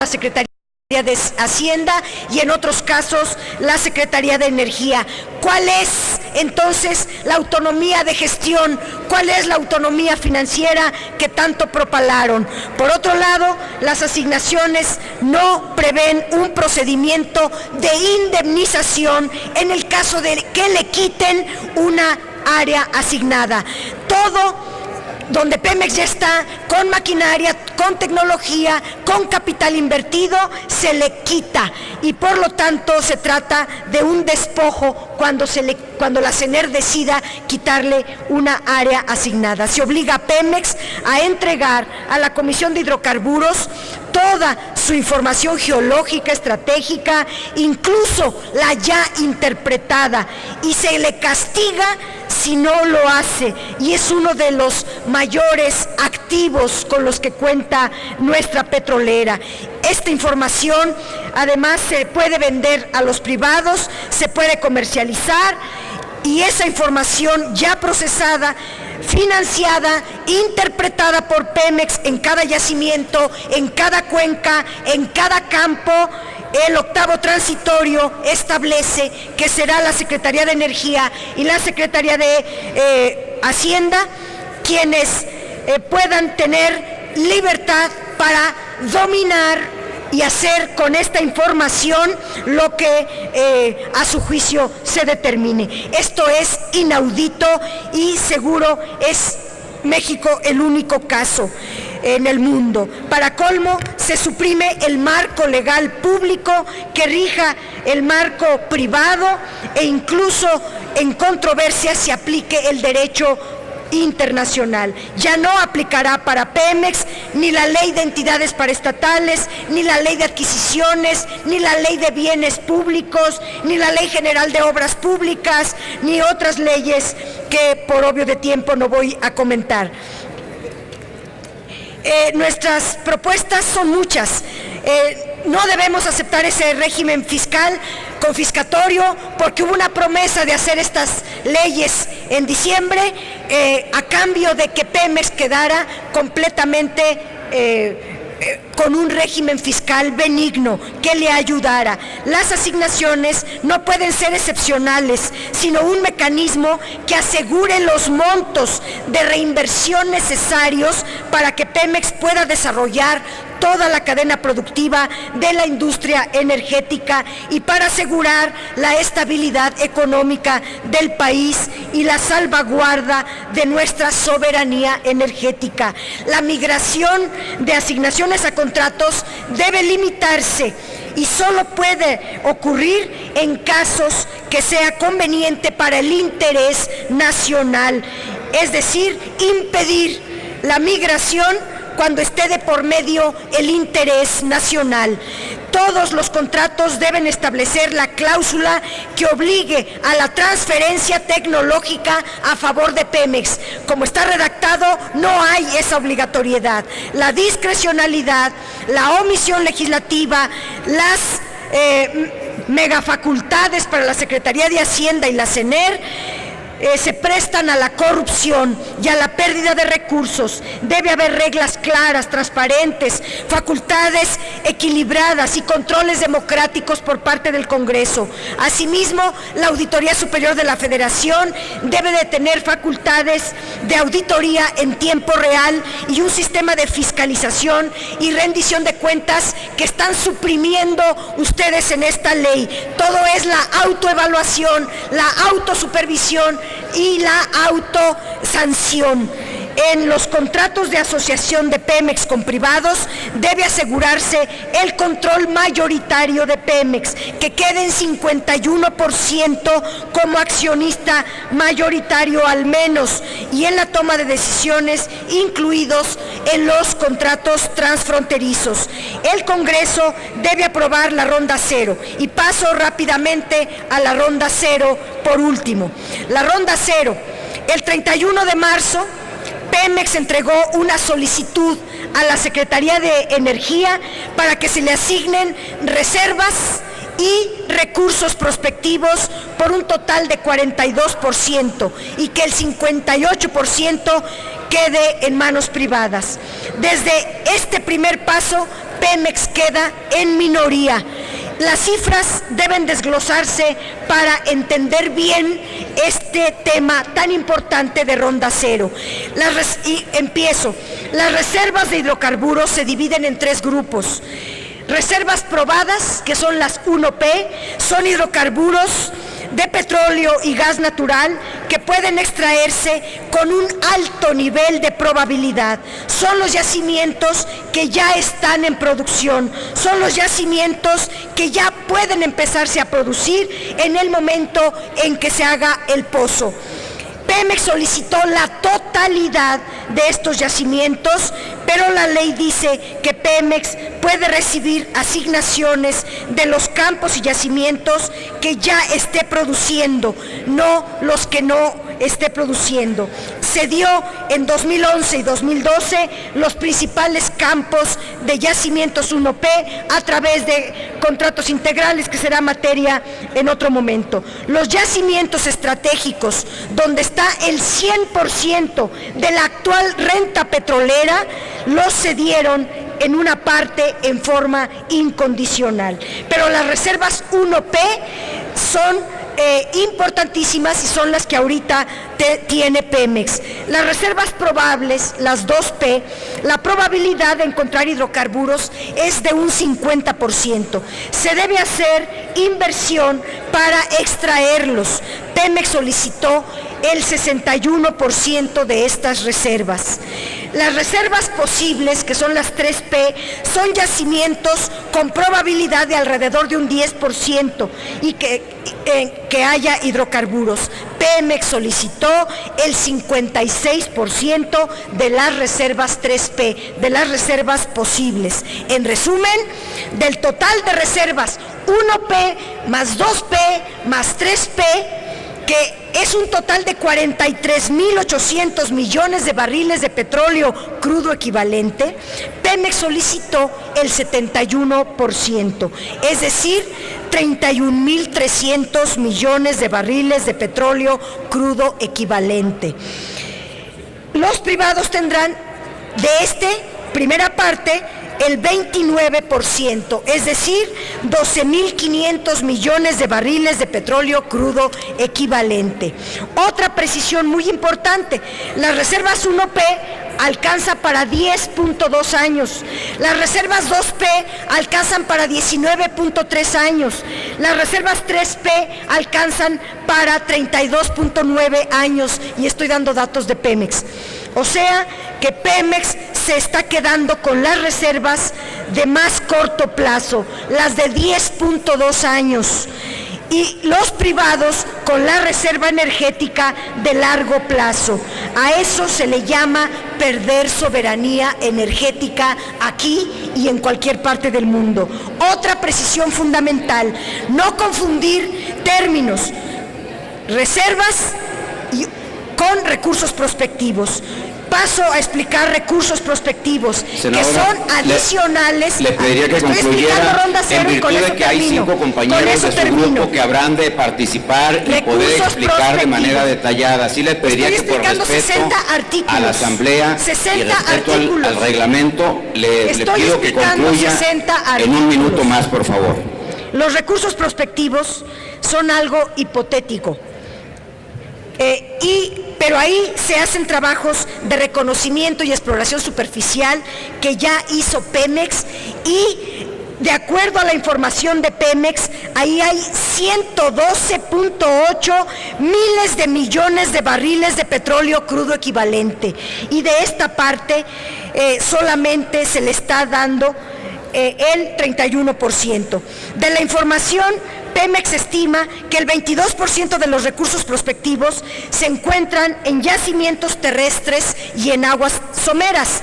Secretaría de Hacienda y en otros casos la Secretaría de Energía. ¿Cuál es entonces la autonomía de gestión? ¿Cuál es la autonomía financiera que tanto propalaron? Por otro lado, las asignaciones no prevén un procedimiento de indemnización en el caso de que le quiten una área asignada. Todo donde Pemex ya está con maquinaria, con tecnología, con capital invertido, se le quita y por lo tanto se trata de un despojo cuando la CENER decida quitarle una área asignada. Se obliga a Pemex a entregar a la Comisión de Hidrocarburos toda su información geológica, estratégica, incluso la ya interpretada, y se le castiga si no lo hace, y es uno de los mayores activos con los que cuenta nuestra petrolera. Esta información además se puede vender a los privados, se puede comercializar, y esa información ya procesada, financiada, interpretada por Pemex en cada yacimiento, en cada cuenca, en cada campo. El octavo transitorio establece que será la Secretaría de Energía y la Secretaría de Hacienda quienes puedan tener libertad para dominar y hacer con esta información lo que a su juicio se determine. Esto es inaudito y seguro es México el único caso en el mundo. Para colmo, se suprime el marco legal público que rija el marco privado e incluso en controversia se aplique el derecho internacional. Ya no aplicará para Pemex ni la ley de entidades paraestatales, ni la ley de adquisiciones, ni la ley de bienes públicos, ni la ley general de obras públicas, ni otras leyes que por obvio de tiempo no voy a comentar. Nuestras propuestas son muchas. No debemos aceptar ese régimen fiscal confiscatorio porque hubo una promesa de hacer estas leyes en diciembre a cambio de que Pemex quedara completamente con un régimen fiscal benigno que le ayudara. Las asignaciones no pueden ser excepcionales, sino un mecanismo que asegure los montos de reinversión necesarios para que Pemex pueda desarrollar toda la cadena productiva de la industria energética y para asegurar la estabilidad económica del país y la salvaguarda de nuestra soberanía energética. La migración de asignaciones a contratos debe limitarse y solo puede ocurrir en casos que sea conveniente para el interés nacional, es decir, impedir la migración cuando esté de por medio el interés nacional. Todos los contratos deben establecer la cláusula que obligue a la transferencia tecnológica a favor de Pemex. Como está redactado, no hay esa obligatoriedad. La discrecionalidad, la omisión legislativa, las megafacultades para la Secretaría de Hacienda y la CENER se prestan a la corrupción y a la pérdida de recursos. Debe haber reglas claras, transparentes, facultades equilibradas y controles democráticos por parte del Congreso. Asimismo, la Auditoría Superior de la Federación debe de tener facultades de auditoría en tiempo real y un sistema de fiscalización y rendición de cuentas que están suprimiendo ustedes en esta ley. Todo es la autoevaluación, la autosupervisión y la autosanción. En los contratos de asociación de Pemex con privados debe asegurarse el control mayoritario de Pemex, que quede en 51% como accionista mayoritario al menos, y en la toma de decisiones, incluidos en los contratos transfronterizos. El Congreso debe aprobar la ronda cero, y paso rápidamente a la ronda cero por último. La ronda cero, el 31 de marzo, Pemex entregó una solicitud a la Secretaría de Energía para que se le asignen reservas y recursos prospectivos por un total de 42% y que el 58% quede en manos privadas. Desde este primer paso, Pemex queda en minoría. Las cifras deben desglosarse para entender bien este tema tan importante de Ronda Cero. Empiezo. Las reservas de hidrocarburos se dividen en tres grupos. Reservas probadas, que son las 1P, son hidrocarburos de petróleo y gas natural que pueden extraerse con un alto nivel de probabilidad. Son los yacimientos que ya están en producción, son los yacimientos que ya pueden empezarse a producir en el momento en que se haga el pozo. Pemex solicitó la totalidad de estos yacimientos, pero la ley dice que Pemex puede recibir asignaciones de los campos y yacimientos que ya esté produciendo, no los que no esté produciendo. Se dio en 2011 y 2012 los principales campos de yacimientos 1P a través de contratos integrales, que será materia en otro momento. Los yacimientos estratégicos, donde está el 100% de la actual renta petrolera, los cedieron en una parte en forma incondicional. Pero las reservas 1P son importantísimas y son las que ahorita tiene Pemex. Las reservas probables, las 2P, la probabilidad de encontrar hidrocarburos es de un 50%. Se debe hacer inversión para extraerlos. Pemex solicitó el 61% de estas reservas. Las reservas posibles, que son las 3P, son yacimientos con probabilidad de alrededor de un 10% y que haya hidrocarburos. Pemex solicitó el 56% de las reservas 3P, de las reservas posibles. En resumen, del total de reservas 1P más 2P más 3P, que es un total de 43.800 millones de barriles de petróleo crudo equivalente, Pemex solicitó el 71%, es decir, 31.300 millones de barriles de petróleo crudo equivalente. Los privados tendrán de primera parte el 29%, es decir, 12.500 millones de barriles de petróleo crudo equivalente. Otra precisión muy importante, las reservas 1P alcanza para 10.2 años, las reservas 2P alcanzan para 19.3 años, las reservas 3P alcanzan para 32.9 años, y estoy dando datos de Pemex. O sea que Pemex se está quedando con las reservas de más corto plazo, las de 10.2 años, y los privados con la reserva energética de largo plazo. A eso se le llama perder soberanía energética aquí y en cualquier parte del mundo. Otra precisión fundamental, no confundir términos, reservas con recursos prospectivos. Paso a explicar recursos prospectivos, senadora, que son adicionales. Le pediría que concluyera, en virtud de que hay 5 compañeros de su grupo que habrán de participar y poder explicar de manera detallada. Sí le pediría que por respeto a la Asamblea y respeto al reglamento, le pido que concluya en un minuto más, por favor. Los recursos prospectivos son algo hipotético. Pero ahí se hacen trabajos de reconocimiento y exploración superficial que ya hizo Pemex, y de acuerdo a la información de Pemex, ahí hay 112.8 miles de millones de barriles de petróleo crudo equivalente, y de esta parte solamente se le está dando el 31%. De la información, Pemex estima que el 22% de los recursos prospectivos se encuentran en yacimientos terrestres y en aguas someras,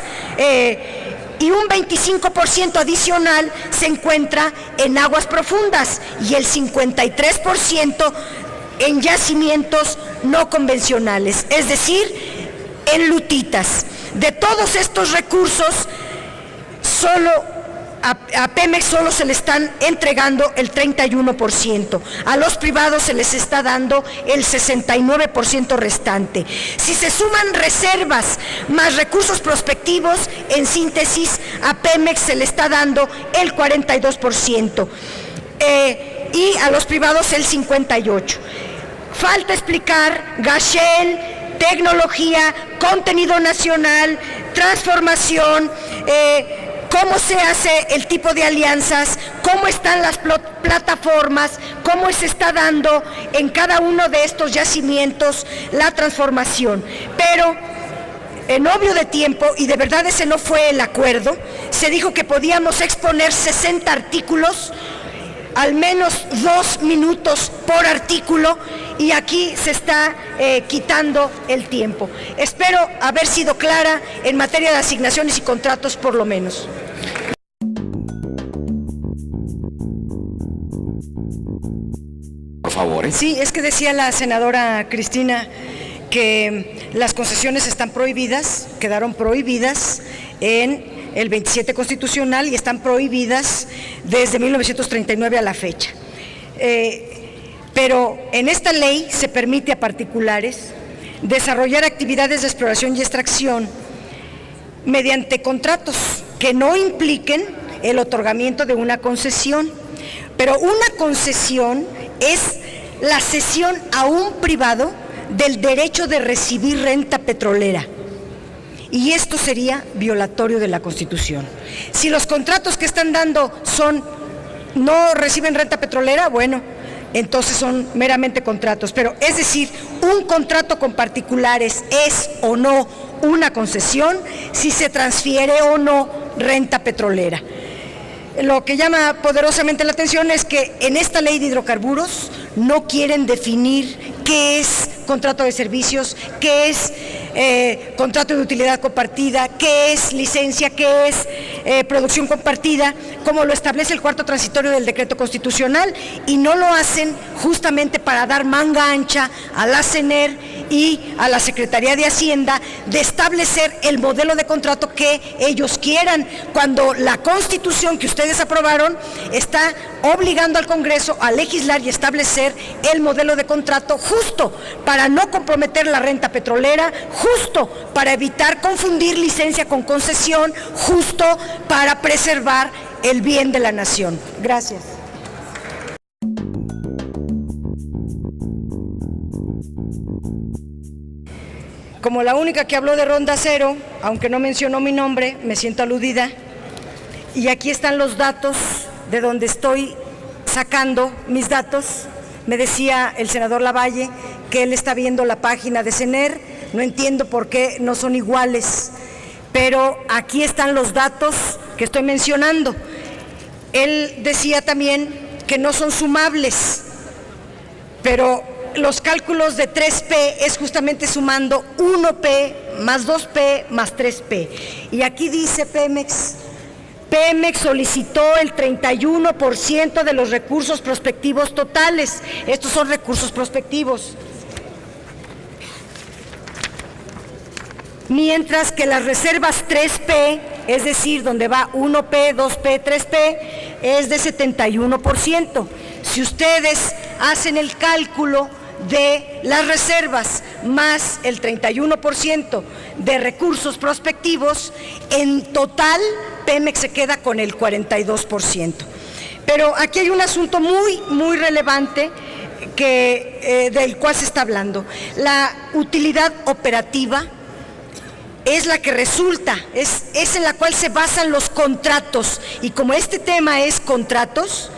y un 25% adicional se encuentra en aguas profundas, y el 53% en yacimientos no convencionales, es decir, en lutitas. De todos estos recursos, solo A Pemex solo se le están entregando el 31%, a los privados se les está dando el 69% restante. Si se suman reservas más recursos prospectivos, en síntesis, a Pemex se le está dando el 42%, y a los privados el 58%. Falta explicar gas shale, tecnología, contenido nacional, transformación, cómo se hace el tipo de alianzas, cómo están las plataformas, cómo se está dando en cada uno de estos yacimientos la transformación. Pero en obvio de tiempo, y de verdad ese no fue el acuerdo, se dijo que podíamos exponer 60 artículos, al menos 2 minutos por artículo, y aquí se está quitando el tiempo. Espero haber sido clara en materia de asignaciones y contratos, por lo menos. Por favor. Sí, es que decía la senadora Cristina que las concesiones están prohibidas, quedaron prohibidas en el 27 constitucional y están prohibidas desde 1939 a la fecha. Pero en esta ley se permite a particulares desarrollar actividades de exploración y extracción mediante contratos que no impliquen el otorgamiento de una concesión. Pero una concesión es la cesión a un privado del derecho de recibir renta petrolera. Y esto sería violatorio de la Constitución. Si los contratos que están dando no reciben renta petrolera, bueno, entonces son meramente contratos. Pero es decir, un contrato con particulares es o no una concesión si se transfiere o no renta petrolera. Lo que llama poderosamente la atención es que en esta ley de hidrocarburos no quieren definir qué es contrato de servicios, qué es contrato de utilidad compartida, qué es licencia, qué es producción compartida, como lo establece el cuarto transitorio del decreto constitucional, y no lo hacen justamente para dar manga ancha a la CENER y a la Secretaría de Hacienda de establecer el modelo de contrato que ellos quieran, cuando la Constitución que ustedes aprobaron está obligando al Congreso a legislar y establecer el modelo de contrato justo para no comprometer la renta petrolera, justo para evitar confundir licencia con concesión, justo para preservar el bien de la nación. Gracias. Como la única que habló de Ronda Cero, aunque no mencionó mi nombre, me siento aludida. Y aquí están los datos de donde estoy sacando mis datos. Me decía el senador Lavalle que él está viendo la página de CENER. No entiendo por qué no son iguales, pero aquí están los datos que estoy mencionando. Él decía también que no son sumables, pero los cálculos de 3P es justamente sumando 1P más 2P más 3P. Y aquí dice Pemex solicitó el 31% de los recursos prospectivos totales. Estos son recursos prospectivos. Mientras que las reservas 3P, es decir, donde va 1P, 2P, 3P, es de 71%. Si ustedes hacen el cálculo de las reservas más el 31% de recursos prospectivos, en total Pemex se queda con el 42%. Pero aquí hay un asunto muy relevante del cual se está hablando. La utilidad operativa es la que resulta, es en la cual se basan los contratos, y como este tema es contratos,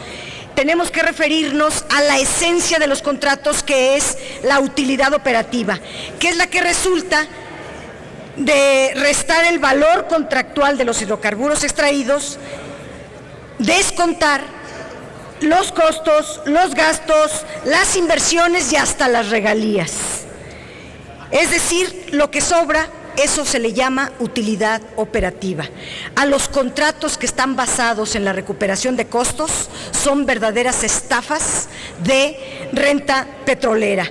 tenemos que referirnos a la esencia de los contratos, que es la utilidad operativa, que es la que resulta de restar el valor contractual de los hidrocarburos extraídos, descontar los costos, los gastos, las inversiones y hasta las regalías. Es decir, lo que sobra, eso se le llama utilidad operativa. A los contratos que están basados en la recuperación de costos son verdaderas estafas de renta petrolera.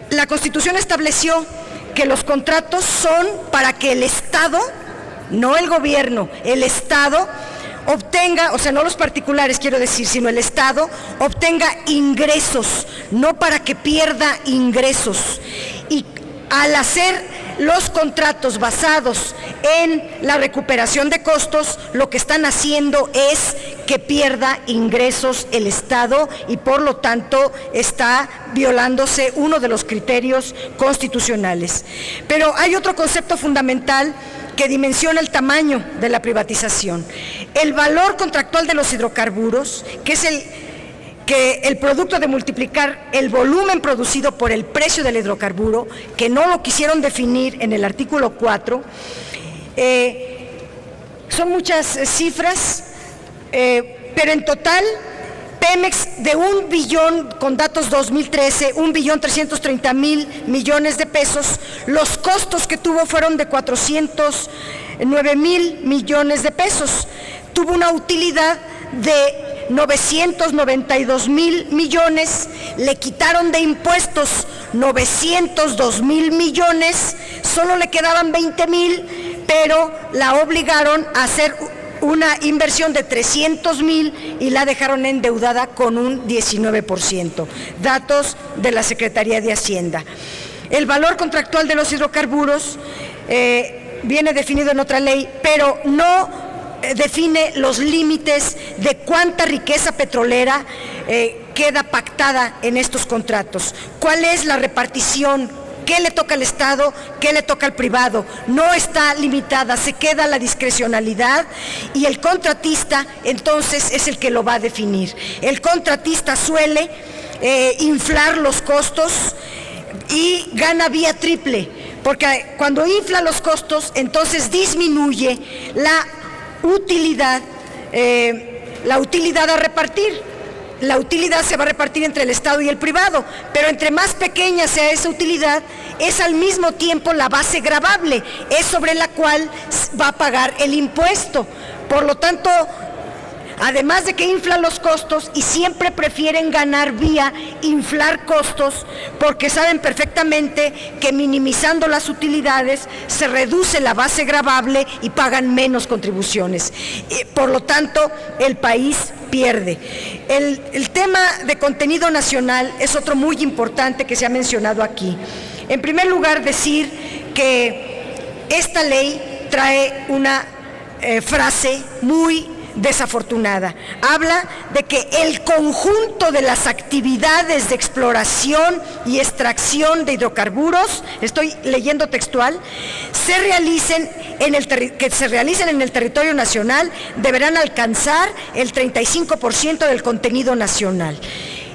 La Constitución estableció que los contratos son para que el Estado no el gobierno, el Estado, obtenga, o sea, no los particulares quiero decir, sino el Estado, obtenga ingresos, no para que pierda ingresos. Y al hacer los contratos basados en la recuperación de costos, lo que están haciendo es que pierda ingresos el Estado y por lo tanto está violándose uno de los criterios constitucionales. Pero hay otro concepto fundamental que dimensiona el tamaño de la privatización. El valor contractual de los hidrocarburos, que es el producto de multiplicar el volumen producido por el precio del hidrocarburo, que no lo quisieron definir en el artículo 4, son muchas cifras, pero en total Pemex de 1 billón, con datos 2013, 1.330.000 millones de pesos, los costos que tuvo fueron de 409.000 millones de pesos, tuvo una utilidad de 992.000 millones, le quitaron de impuestos 902.000 millones, solo le quedaban 20.000, pero la obligaron a hacer una inversión de 300.000 y la dejaron endeudada con un 19%. Datos de la Secretaría de Hacienda. El valor contractual de los hidrocarburos viene definido en otra ley, pero no define los límites de cuánta riqueza petrolera queda pactada en estos contratos. ¿Cuál es la repartición? ¿Qué le toca al Estado? ¿Qué le toca al privado? No está limitada, se queda la discrecionalidad y el contratista entonces es el que lo va a definir. El contratista suele inflar los costos y gana vía triple, porque cuando infla los costos entonces disminuye la utilidad a repartir. La utilidad se va a repartir entre el Estado y el privado, pero entre más pequeña sea esa utilidad, es al mismo tiempo la base gravable, es sobre la cual va a pagar el impuesto. Por lo tanto, además de que inflan los costos y siempre prefieren ganar vía inflar costos, porque saben perfectamente que minimizando las utilidades se reduce la base gravable y pagan menos contribuciones. Por lo tanto, el país pierde. El tema de contenido nacional es otro muy importante que se ha mencionado aquí. En primer lugar, decir que esta ley trae una frase muy desafortunada. Habla de que el conjunto de las actividades de exploración y extracción de hidrocarburos, estoy leyendo textual, que se realicen en el territorio nacional deberán alcanzar el 35% del contenido nacional.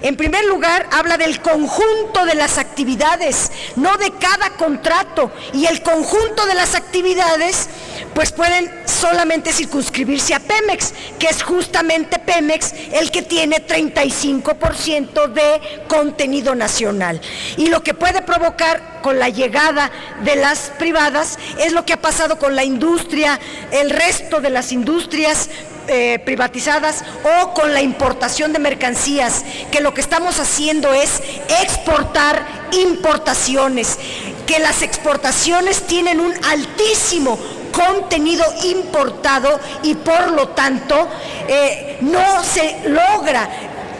En primer lugar, habla del conjunto de las actividades, no de cada contrato, y el conjunto de las actividades pues pueden solamente circunscribirse a Pemex, que es justamente Pemex el que tiene 35% de contenido nacional. Y lo que puede provocar con la llegada de las privadas es lo que ha pasado con la industria, el resto de las industrias privatizadas o con la importación de mercancías, que lo que estamos haciendo es exportar importaciones, que las exportaciones tienen un altísimo contenido importado y por lo tanto no se logra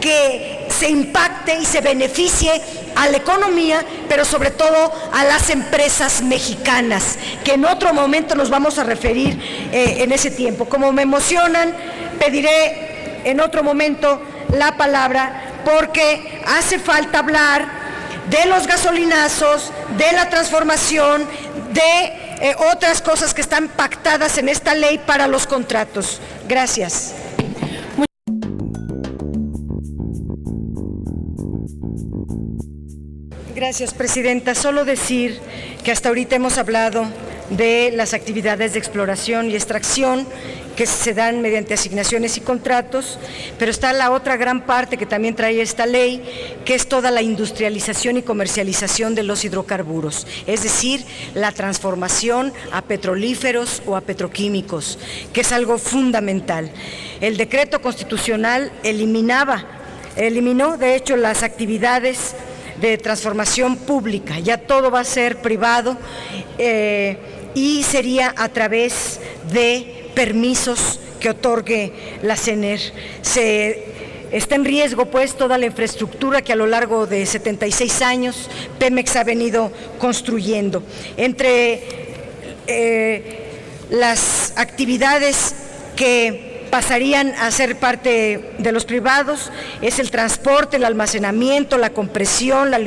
que se impacte y se beneficie a la economía, pero sobre todo a las empresas mexicanas, que en otro momento nos vamos a referir en ese tiempo. Como me emocionan, pediré en otro momento la palabra, porque hace falta hablar de los gasolinazos, de la transformación, de otras cosas que están pactadas en esta ley para los contratos. Gracias. Gracias, Presidenta. Solo decir que hasta ahorita hemos hablado de las actividades de exploración y extracción que se dan mediante asignaciones y contratos, pero está la otra gran parte que también trae esta ley, que es toda la industrialización y comercialización de los hidrocarburos, es decir, la transformación a petrolíferos o a petroquímicos, que es algo fundamental. El decreto constitucional eliminó de hecho las actividades de transformación pública, ya todo va a ser privado y sería a través de permisos que otorgue la CNR. Está en riesgo, pues, toda la infraestructura que a lo largo de 76 años Pemex ha venido construyendo. Entre las actividades que pasarían a ser parte de los privados es el transporte, el almacenamiento, la compresión, la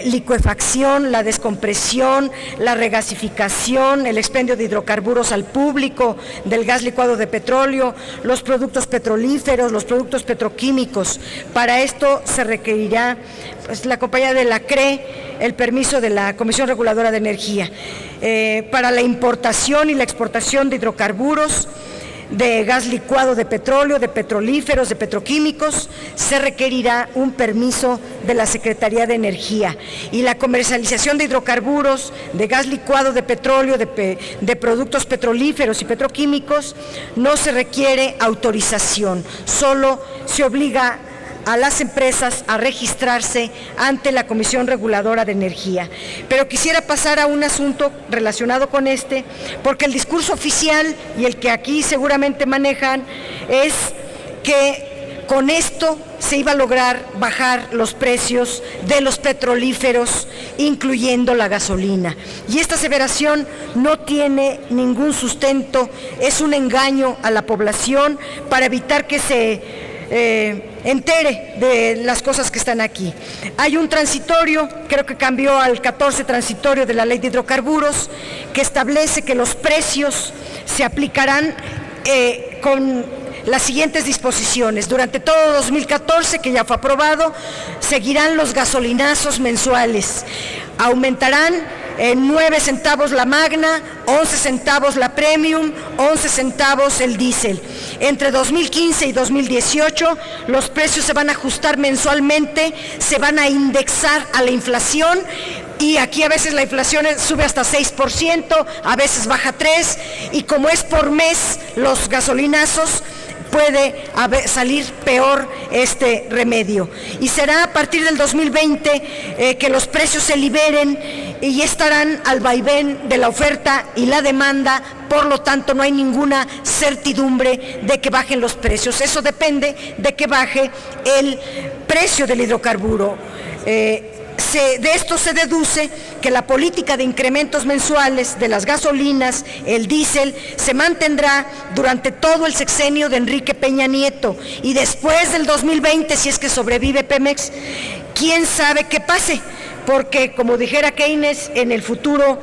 licuefacción, la descompresión, la regasificación, el expendio de hidrocarburos al público, del gas licuado de petróleo, los productos petrolíferos, los productos petroquímicos. Para esto se requerirá, pues, la compañía de la CRE, el permiso de la Comisión Reguladora de Energía. Para la importación y la exportación de hidrocarburos, de gas licuado de petróleo, de petrolíferos, de petroquímicos, se requerirá un permiso de la Secretaría de Energía. Y la comercialización de hidrocarburos, de gas licuado de petróleo, de productos petrolíferos y petroquímicos, no se requiere autorización, solo se obliga a las empresas a registrarse ante la Comisión Reguladora de Energía. Pero quisiera pasar a un asunto relacionado con porque el discurso oficial y el que aquí seguramente manejan es que con esto se iba a lograr bajar los precios de los petrolíferos, incluyendo la gasolina. Y esta aseveración no tiene ningún sustento, es un engaño a la población para evitar que se entere de las cosas que están aquí. Hay un transitorio, creo que cambió al 14 transitorio de la Ley de Hidrocarburos, que establece que los precios se aplicarán con las siguientes disposiciones. Durante todo 2014, que ya fue aprobado, seguirán los gasolinazos mensuales. Aumentarán 9 centavos la Magna, 11 centavos la Premium, 11 centavos el diésel. Entre 2015 y 2018 los precios se van a ajustar mensualmente, se van a indexar a la inflación, y aquí a veces la inflación sube hasta 6%, a veces baja 3%, y como es por mes los gasolinazos, puede salir peor este remedio. Y será a partir del 2020 que los precios se liberen y estarán al vaivén de la oferta y la demanda, por lo tanto no hay ninguna certidumbre de que bajen los precios. Eso depende de que baje el precio del hidrocarburo. De esto se deduce que la política de incrementos mensuales de las gasolinas, el diésel, se mantendrá durante todo el sexenio de Enrique Peña Nieto, y después del 2020, si es que sobrevive Pemex, quién sabe qué pase, porque como dijera Keynes, en el futuro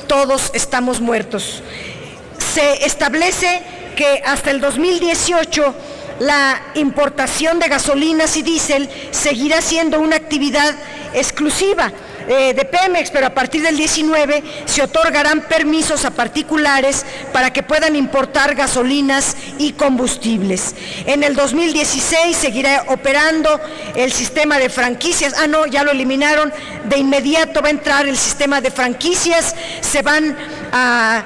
todos estamos muertos. Se establece que hasta el 2018 la importación de gasolinas y diésel seguirá siendo una actividad exclusiva de Pemex, pero a partir del 19 se otorgarán permisos a particulares para que puedan importar gasolinas y combustibles. En el 2016 seguirá operando el sistema de franquicias. No, ya lo eliminaron. De inmediato va a entrar el sistema de franquicias. Se van a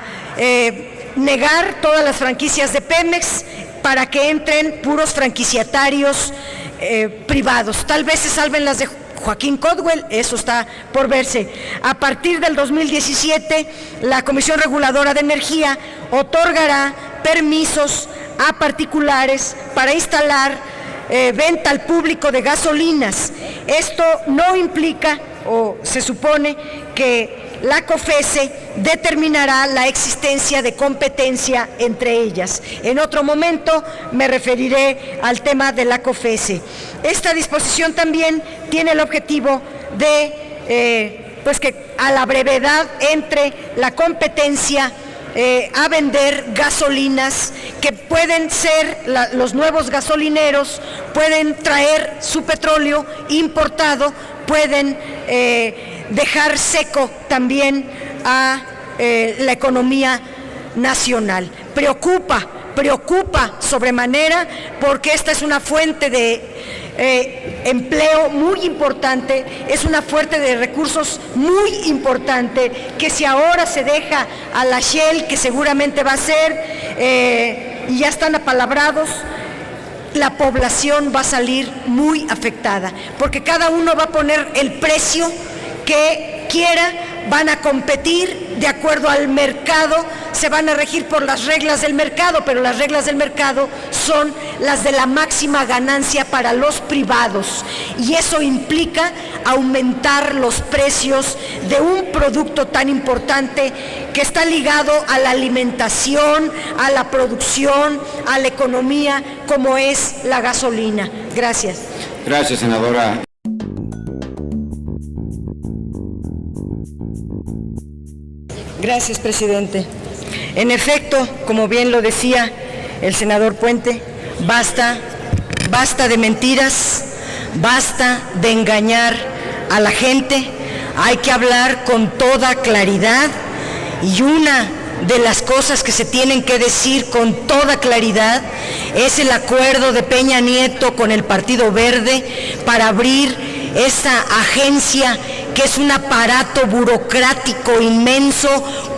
negar todas las franquicias de Pemex para que entren puros franquiciatarios privados. Tal vez se salven las de Joaquín Codwell, eso está por verse. A partir del 2017, la Comisión Reguladora de Energía otorgará permisos a particulares para instalar venta al público de gasolinas. Esto no implica, o se supone que la COFESE determinará la existencia de competencia entre ellas. En otro momento me referiré al tema de la COFESE. Esta disposición también tiene el objetivo de pues que a la brevedad entre la competencia a vender gasolinas que pueden ser, los nuevos gasolineros pueden traer su petróleo importado, pueden dejar seco también a la economía nacional. Preocupa sobremanera, porque esta es una fuente de empleo muy importante, es una fuente de recursos muy importante, que si ahora se deja a la Shell, que seguramente va a ser, y ya están apalabrados, la población va a salir muy afectada, porque cada uno va a poner el precio que quiera van a competir de acuerdo al mercado, se van a regir por las reglas del mercado, pero las reglas del mercado son las de la máxima ganancia para los privados, y eso implica aumentar los precios de un producto tan importante que está ligado a la alimentación, a la producción, a la economía, como es la gasolina. Gracias. Gracias, senadora. Gracias, presidente. En efecto, como bien lo decía el senador Puente, basta de mentiras, basta de engañar a la gente, hay que hablar con toda claridad, y una de las cosas que se tienen que decir con toda claridad es el acuerdo de Peña Nieto con el Partido Verde para abrir esa agencia que es un aparato burocrático inmenso,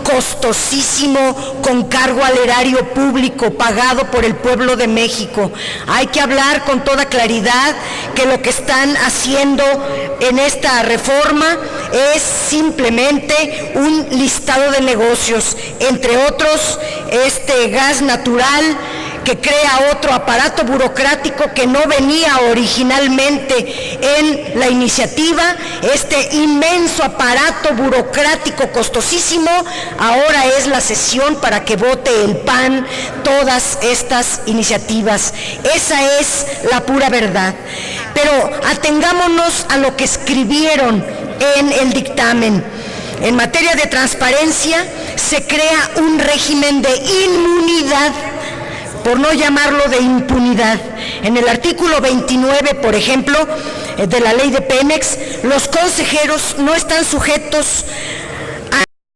costosísimo, con cargo al erario público, pagado por el pueblo de México. Hay que hablar con toda claridad que lo que están haciendo en esta reforma es simplemente un listado de negocios, entre otros este gas natural, que crea otro aparato burocrático que no venía originalmente en la iniciativa. Este inmenso aparato burocrático costosísimo ahora es la sesión para que vote el PAN todas estas iniciativas. Esa es la pura verdad. Pero atengámonos a lo que escribieron en el dictamen. En materia de transparencia se crea un régimen de inmunidad, por no llamarlo de impunidad. En el artículo 29, por ejemplo, de la ley de Pemex, los consejeros no están sujetos